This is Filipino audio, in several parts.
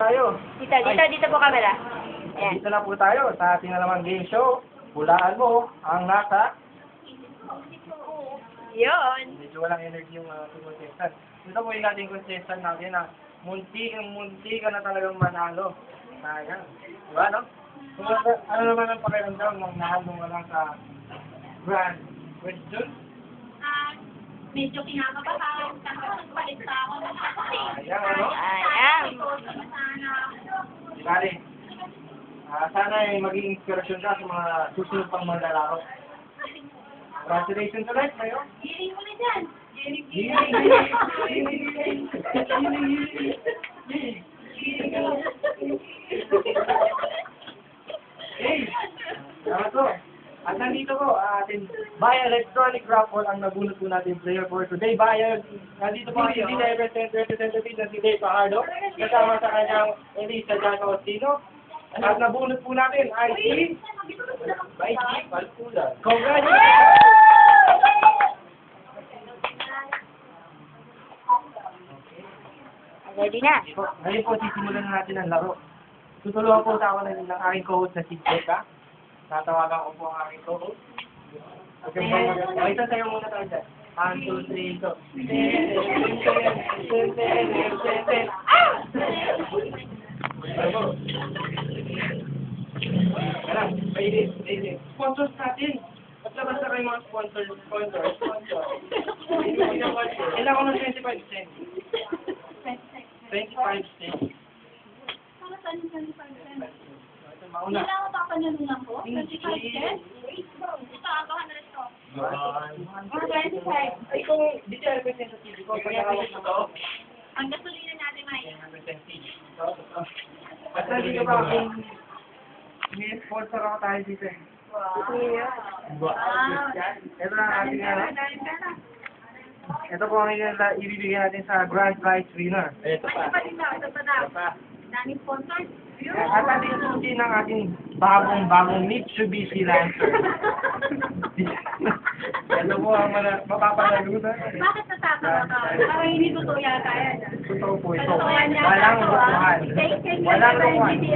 Tayo. Dito po camera. Ayan. Dito na po tayo sa ating na namang game show. Hulaan mo ang nasa. Yun. Medyo walang energy yung ating contestant. Ito po yung ating contestant natin na munti ka na talagang manalo. Sayang. Diba, no? Kung ano naman ang pakiramdam ng nahalo mo lang sa grand question? Medyo kinakabahan. Palit pa ako ng Sayang, ano? Ayan. Dali. Sana ay maging inspirasyon ka sa mga susunod pang mga lalaro. Congratulations ulit, Mayo. Giling mo na dyan. Hey! Salamat po. At nandito po, ating Bayan Electronic Raffle ang nabunot po natin player for today. Bayan, nandito po ang hindi na representative na si Dave Fajardo. Kasama sa kanyang Elisa Jano Ostino. At nabunot po natin ay si Baiti Palpulan. Congratulations! Ready na. Ngayon po, sisimulan na natin ang laro. Tutulungan po sa ako ng aking co-host na si Jeka. Natawagan ko po ang aking co-host. Okay, ito sa'yo muna tayo dyan. 1, 2, 3, go. Kaya, pwede. Sponsors natin. At labas na kayo mga sponsor. Kailangan ko ng 25 cents. 25 cents. Para saan yung 25 cents? Mauna. Hindi na ako papanyalunan ko. 25 cents? Ito, agahan na ito. 25. Ay, kung di siya representative ko, kaya hawak na to. Ang gasolina natin, Maya. At nandito pa kung may sponsor ako tayo dito eh. Ito na ang ating ano. Ito po ang ibibigay natin sa grand prize winner. Ito Ito pa. Daming sponsors. At ating susi ng ating bagong Mitsubishi Lancer. Ito po ang mapapalalo na. Bakit natatawa ka? Parang hindi totoo yata yan. Totoo po ito. Walang lukuhan. Walang lukuhan.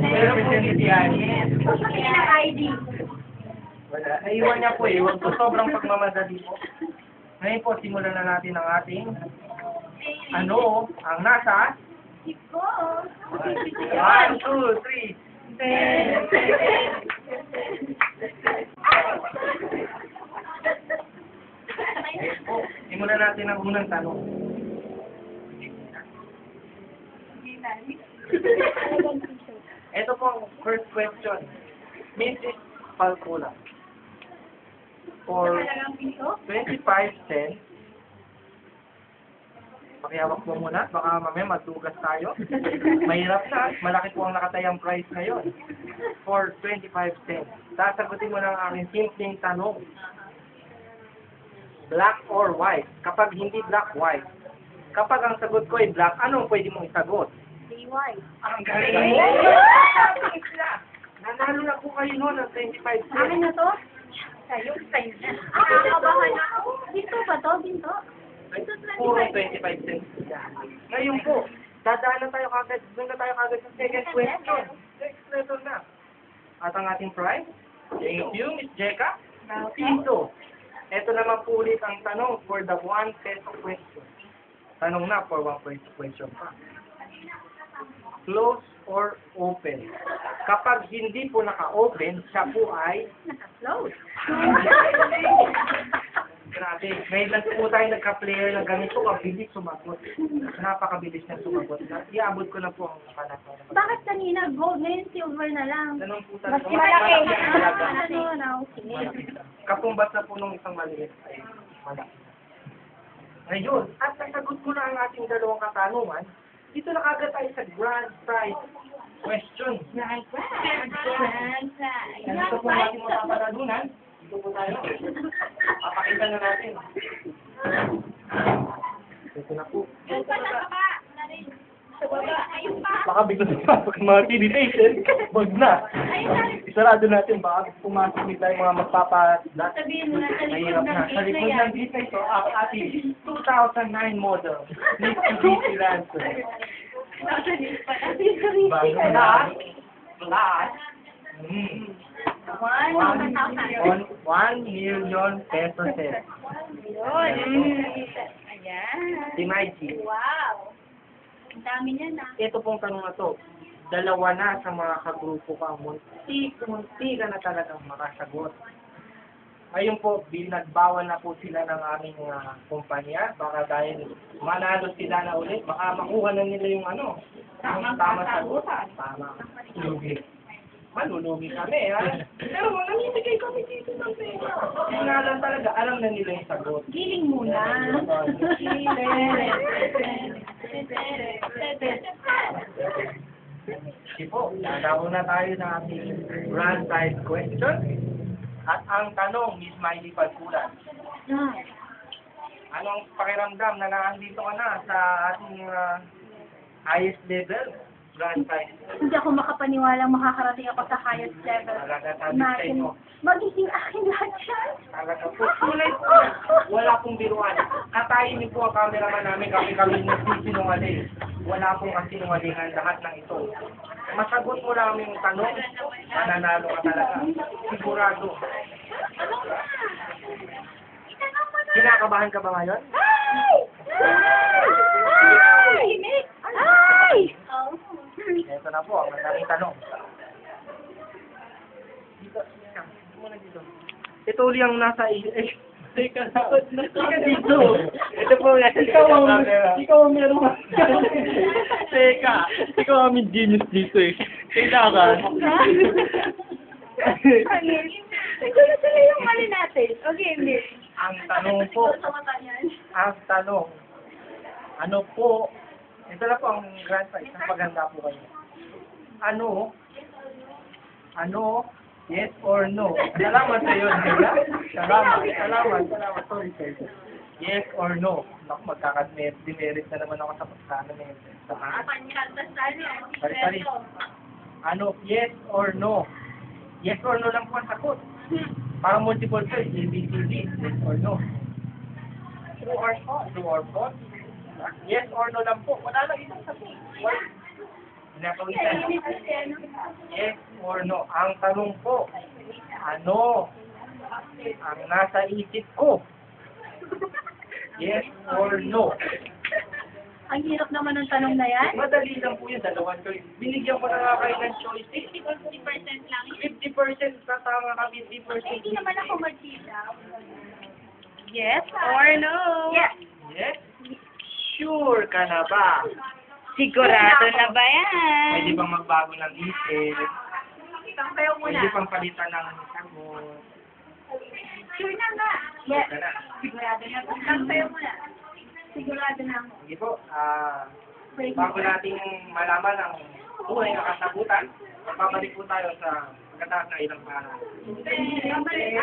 Meron po siya nitiyan. Pakita ng ID. Wala. Naiwan niya po eh. Huwag po sobrang pagmamadali po. Ngayon po, simulan na natin ang ating ang nasa Iko. 1, 2, 3. Simulan natin ang unang tanong. Ito po ang first question. Mrs. Palpula. For 25 cents, pakihawak po muna, baka mamaya matugas tayo. Mahirap na, malaki po ang nakatayang price ngayon. For 25 cents. Sasagutin mo ng aking simpleng tanong. Black or white? Kapag hindi black, white. Kapag ang sagot ko ay black, anong pwede mong isagot? white. Ang galing mo! Nanalo na po kayo noon ng 25 cents. Akin na to? Sa'yo na. Nakakabahan ako. Dito ba to? Dito? Dito Puro 25. 25 cents. Ngayon po, dadaan na tayo kagad, doon na tayo kagad sa second question. Next letter na. At ang ating prize, thank you, Miss Jeka. Piso. Ito naman po ulit ang tanong for the 1 peso question. Tanong na for 1 peso question pa. Close or open? Kapag hindi po naka-open, siya po ay Naka-close. grabe. Ngayon lang po tayo nagka-player na ganito, kabilis sumagot. Napakabilis na sumagot. Iabot ko na po ang panatang. Bakit kanina gold, ngayon silver na lang? Ganun po talaga. Mas malaki. Malaki. Ano na, okay. Malaki. Kapumbat na po nung isang maliit ay malaki. Ngayon, at nasagot ko na ang ating dalawang katanungan, dito na kagad tayo sa grand prize question. Grand Ganito po ang ating mapapaladunan. Dito po tayo. Papakita na natin. Ito na po. Yung pa sa baba. Sa baba. Ayun pa. Baka bigla pumasok ang mga teenagers. Wag na. Isarado natin. Baka pumasok bigla yung mga magpapalat. Sabihin mo na sa Mahirap likod na. ng Sa gate na likod yan. ng gate na ito, ang ating 2009 model Mitsubishi Lancer. Last. Last. One. 1 million pesos. Yun. Ayan. Si Mikey. Wow. Ang dami niyan ah. Ito pong tanong na to. Dalawa na sa mga kagrupo ka. Munti ka na talagang makasagot. Ayun po, binagbawal na po sila ng aming kumpanya. Baka dahil manalo sila na ulit, baka makuha na nila yung yung tama sagot. Tama. Lugi. Malulugi kami, ha? Pero namimigay kami dito ng pera. Yung nga lang talaga, alam na nila yung sagot. Giling muna. Sige po, nauna tayo na ating grand side question. At ang tanong, Miss Miley Palpulan, anong pakiramdam na naandito ka na sa ating highest level, grand side? Hindi ako makapaniwalang makakarating ako sa highest level. Talaga sabi sa inyo. Magiging akin lahat yan. Talaga po. Tunay po. Wala pong biruan. Katayin niyo po ang cameraman namin kami nagsisinungaling. Wala pong kasinungalingan lahat ng ito. Masagot mo lang yung tanong, mananalo ka talaga. Sigurado. Kinakabahan ka ba ngayon? Ay! Ay! Ay! Ito na po, ang daming tanong. Dito, muna dito. Ito uli ang nasa Teka dito. Ito po yan. Ikaw ang meron. Teka, ikaw ang aming genius dito eh. Kailangan. Siguro sila yung mali natin. Okay, hindi. Ang tanong po, ano po, ito na po ang grand prize, napaganda po kayo. Ano, yes or no? Salamat sa iyo, Nila. Salamat. Sorry, sir. Yes or no? Naku, magkaka-demerit na naman ako sa pagkano na yun. Sorry. Ano, yes or no? Yes or no lang po ang sagot. Para multiple choice, ABCD, yes or no. True or false? Yes or no lang po. Wala lang isang sagot. Pinapawisan. Yes or no. Ang tanong po, ano ang nasa isip ko? Yes or no. Ang hirap naman ng tanong na yan. Madali lang po yun, dalawang choice. Binigyan ko na nga kayo ng choice. 50% lang yun. 50% na tama ka, 50%. Hindi naman ako mag-sila. Yes or no? Yes. Yes? Sure ka na ba? Sigurado na ba Pwede yan? bang magbago ng isip? Sampayo muna. Pwede pang palitan ng sagot? Sure na nga. Yes. Sure ka na. Sigurado na. Sampayo muna. Sigurado na ako. Sige po, bago natin malaman ang tunay na kasagutan, babalik po tayo sa pagkataas na ilang para. Babalik.